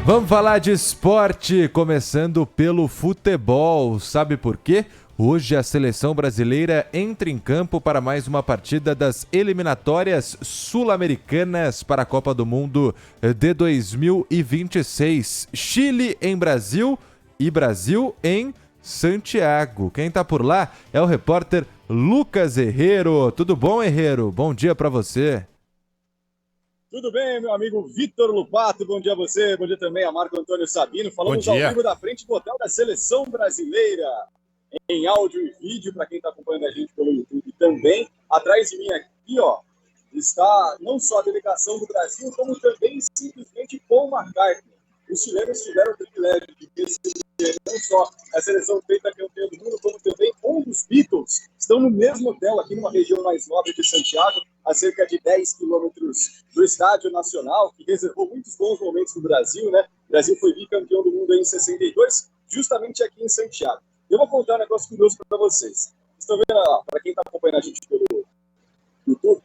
Vamos falar de esporte, começando pelo futebol. Sabe por quê? Hoje a seleção brasileira entra em campo para mais uma partida das eliminatórias sul-americanas para a Copa do Mundo de 2026. Chile em Brasil e Brasil em Santiago. Quem tá por lá é o repórter Lucas Herrero. Tudo bom, Herrero? Bom dia para você. Tudo bem, meu amigo Vitor Lupato, bom dia a você, bom dia também a Marco Antônio Sabino. Falamos ao vivo da frente do hotel da Seleção Brasileira, em áudio e vídeo, para quem está acompanhando a gente pelo YouTube também. Atrás de mim aqui, ó, está não só a delegação do Brasil, como também simplesmente Paul McCartney. Os chilenos tiveram o privilégio de receber não só a seleção feita campeã do mundo, como também um dos Beatles. Estão no mesmo hotel, aqui numa região mais nobre de Santiago, a cerca de 10 quilômetros do Estádio Nacional, que reservou muitos bons momentos do Brasil, né? O Brasil foi bicampeão do mundo em 62, justamente aqui em Santiago. Eu vou contar um negócio curioso para vocês. Estão vendo lá, para quem está acompanhando a gente pelo YouTube,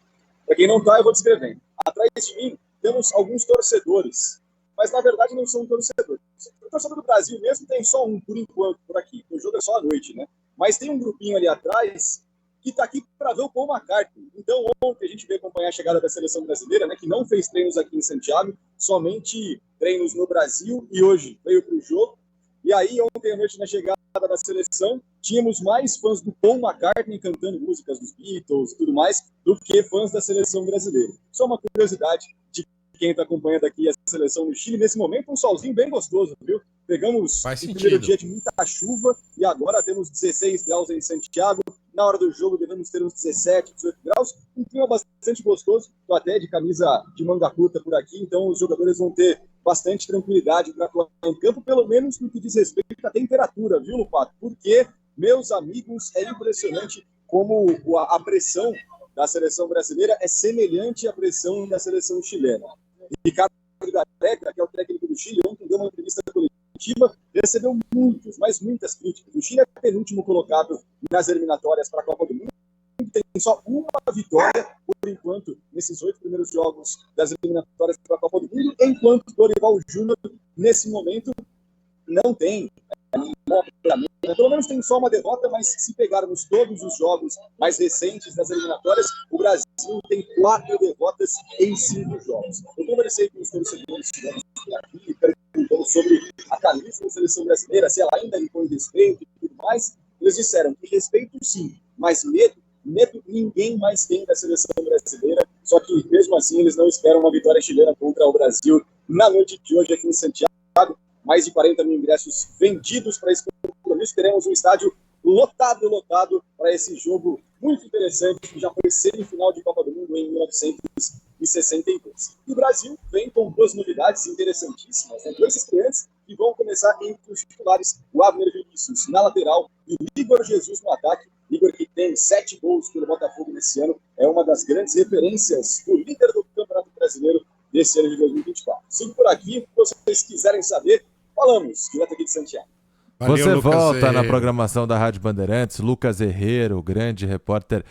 para quem não está, eu vou descrevendo. Atrás de mim temos alguns torcedores, mas na verdade não são torcedores. O torcedor do Brasil mesmo tem só um, por enquanto, por aqui. O jogo é só à noite, né? Mas tem um grupinho ali atrás que está aqui para ver o Paul McCartney. Então, ontem a gente veio acompanhar a chegada da seleção brasileira, né, que não fez treinos aqui em Santiago, somente treinos no Brasil, e hoje veio para o jogo. E aí, ontem à noite, na chegada da seleção, tínhamos mais fãs do Paul McCartney cantando músicas dos Beatles e tudo mais, do que fãs da seleção brasileira. Só uma curiosidade de quem está acompanhando aqui a seleção no Chile. Nesse momento, um solzinho bem gostoso, viu? Pegamos o primeiro dia de muita chuva e agora temos 16 graus em Santiago. Na hora do jogo devemos ter uns 17, 18 graus. Um clima bastante gostoso. Estou até de camisa de manga curta por aqui, então os jogadores vão ter bastante tranquilidade para atuar em campo, pelo menos no que diz respeito à temperatura, viu, Lupato? Porque, meus amigos, é impressionante como a pressão da seleção brasileira é semelhante à pressão da seleção chilena. Ricardo Gareca, que é o técnico do Chile, ontem deu uma entrevista coletiva, recebeu muitas críticas. O Chile é penúltimo colocado nas eliminatórias para a Copa do Mundo, tem só uma vitória, por enquanto, nesses 8 primeiros jogos das eliminatórias para a Copa do Mundo, enquanto Dorival Júnior, nesse momento, não tem pelo menos tem só uma derrota, mas se pegarmos todos os jogos mais recentes das eliminatórias, o Brasil tem 4 derrotas em 5 jogos. Eu conversei com os torcedores aqui, perguntando sobre a camisa da seleção brasileira, se ela ainda impõe respeito e tudo mais. Eles disseram que respeito sim, mas medo ninguém mais tem da seleção brasileira, só que mesmo assim eles não esperam uma vitória chilena contra o Brasil na noite de hoje aqui em Santiago. Mais de 40 mil ingressos vendidos para esse compromisso. Teremos um estádio lotado para esse jogo muito interessante, que já foi semifinal de Copa do Mundo em 1962. E o Brasil vem com 2 novidades interessantíssimas, né? 2 estreantes que vão começar entre os titulares, o Abner Vinícius na lateral e o Igor Jesus no ataque. Igor, que tem 7 gols pelo Botafogo nesse ano, é uma das grandes referências do líder do Campeonato Brasileiro desse ano de 2024. Sigo por aqui, se vocês quiserem saber, falamos, direto aqui de Santiago. Valeu, você Lucas volta Herrero. Na programação da Rádio Bandeirantes, Lucas Herrero, grande repórter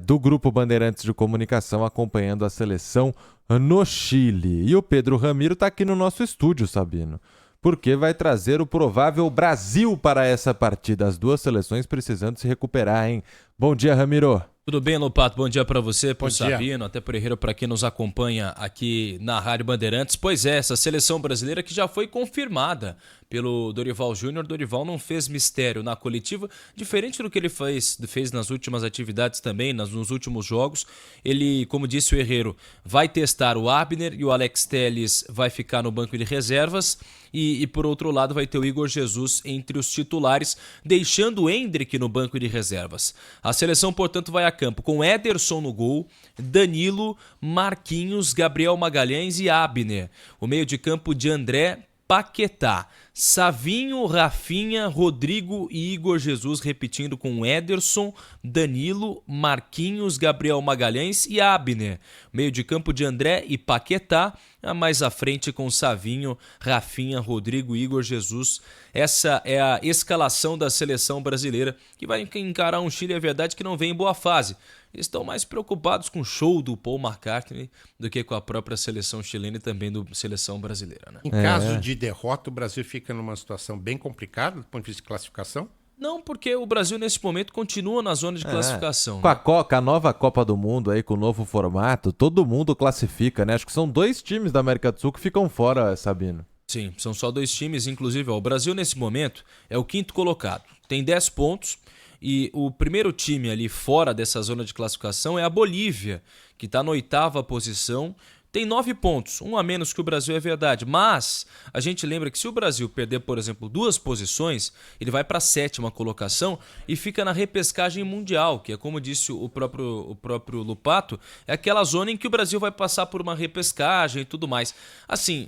do Grupo Bandeirantes de Comunicação, acompanhando a seleção no Chile. E o Pedro Ramiro está aqui no nosso estúdio, Sabino, porque vai trazer o provável Brasil para essa partida. As 2 seleções precisando se recuperar, hein? Bom dia, Ramiro. Tudo bem, Lupato? Bom dia para você, para o Sabino, até por Herrero, para quem nos acompanha aqui na Rádio Bandeirantes. Pois é, essa seleção brasileira que já foi confirmada pelo Dorival Júnior. Dorival não fez mistério na coletiva, diferente do que ele fez nas últimas atividades também, nos últimos jogos. Ele, como disse o Herrero, vai testar o Abner e o Alex Telles vai ficar no banco de reservas. E por outro lado vai ter o Igor Jesus entre os titulares, deixando o Endrick no banco de reservas. A seleção, portanto, vai a campo com Ederson no gol, Danilo, Marquinhos, Gabriel Magalhães e Abner. O meio de campo de André, Paquetá, Savinho, Rafinha, Rodrigo e Igor Jesus, repetindo com Ederson, Danilo, Marquinhos, Gabriel Magalhães e Abner. Meio de campo de André e Paquetá, mais à frente com Savinho, Rafinha, Rodrigo e Igor Jesus. Essa é a escalação da seleção brasileira, que vai encarar um Chile, é verdade, que não vem em boa fase. estão mais preocupados com o show do Paul McCartney do que com a própria seleção chilena e também da seleção brasileira, né? Em caso de derrota, o Brasil fica numa situação bem complicada do ponto de vista de classificação? Não, porque o Brasil nesse momento continua na zona de classificação. Com a nova Copa do Mundo aí, com o novo formato, todo mundo classifica, né? Acho que são 2 times da América do Sul que ficam fora, Sabino. Sim, são só 2 times, inclusive o Brasil nesse momento é o 5º colocado, tem 10 pontos e o primeiro time ali fora dessa zona de classificação é a Bolívia, que está na 8ª posição, tem 9 pontos, um a menos que o Brasil, é verdade, mas a gente lembra que se o Brasil perder, por exemplo, 2 posições, ele vai para a 7ª colocação e fica na repescagem mundial, que é como disse o próprio Lupato, é aquela zona em que o Brasil vai passar por uma repescagem e tudo mais. Assim,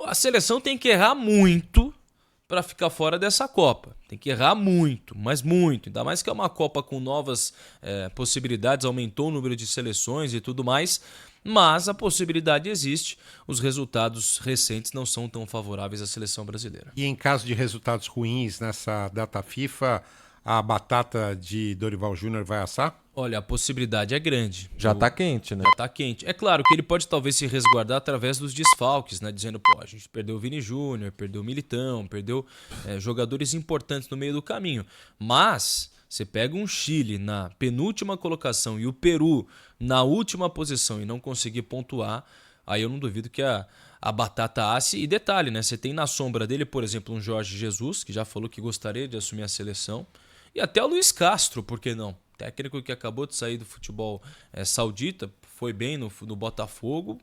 a seleção tem que errar muito para ficar fora dessa Copa. Tem que errar muito, mas muito. Ainda mais que é uma Copa com novas possibilidades, aumentou o número de seleções e tudo mais, mas a possibilidade existe. Os resultados recentes não são tão favoráveis à seleção brasileira. E em caso de resultados ruins nessa data FIFA, a batata de Dorival Júnior vai assar? Olha, a possibilidade é grande. Já tá quente, né? Já tá quente. É claro que ele pode talvez se resguardar através dos desfalques, né? Dizendo, pô, a gente perdeu o Vini Júnior, perdeu o Militão, perdeu jogadores importantes no meio do caminho. Mas você pega um Chile na penúltima colocação e o Peru na última posição e não conseguir pontuar, aí eu não duvido que a batata asse. E detalhe, né? Você tem na sombra dele, por exemplo, um Jorge Jesus, que já falou que gostaria de assumir a seleção. E até o Luiz Castro, por que não? Técnico que acabou de sair do futebol saudita, foi bem no Botafogo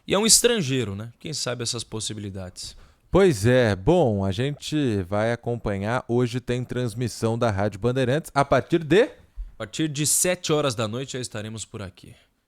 e é um estrangeiro, né? Quem sabe essas possibilidades. Pois é, bom, a gente vai acompanhar. Hoje tem transmissão da Rádio Bandeirantes a partir de 7 horas da noite já estaremos por aqui.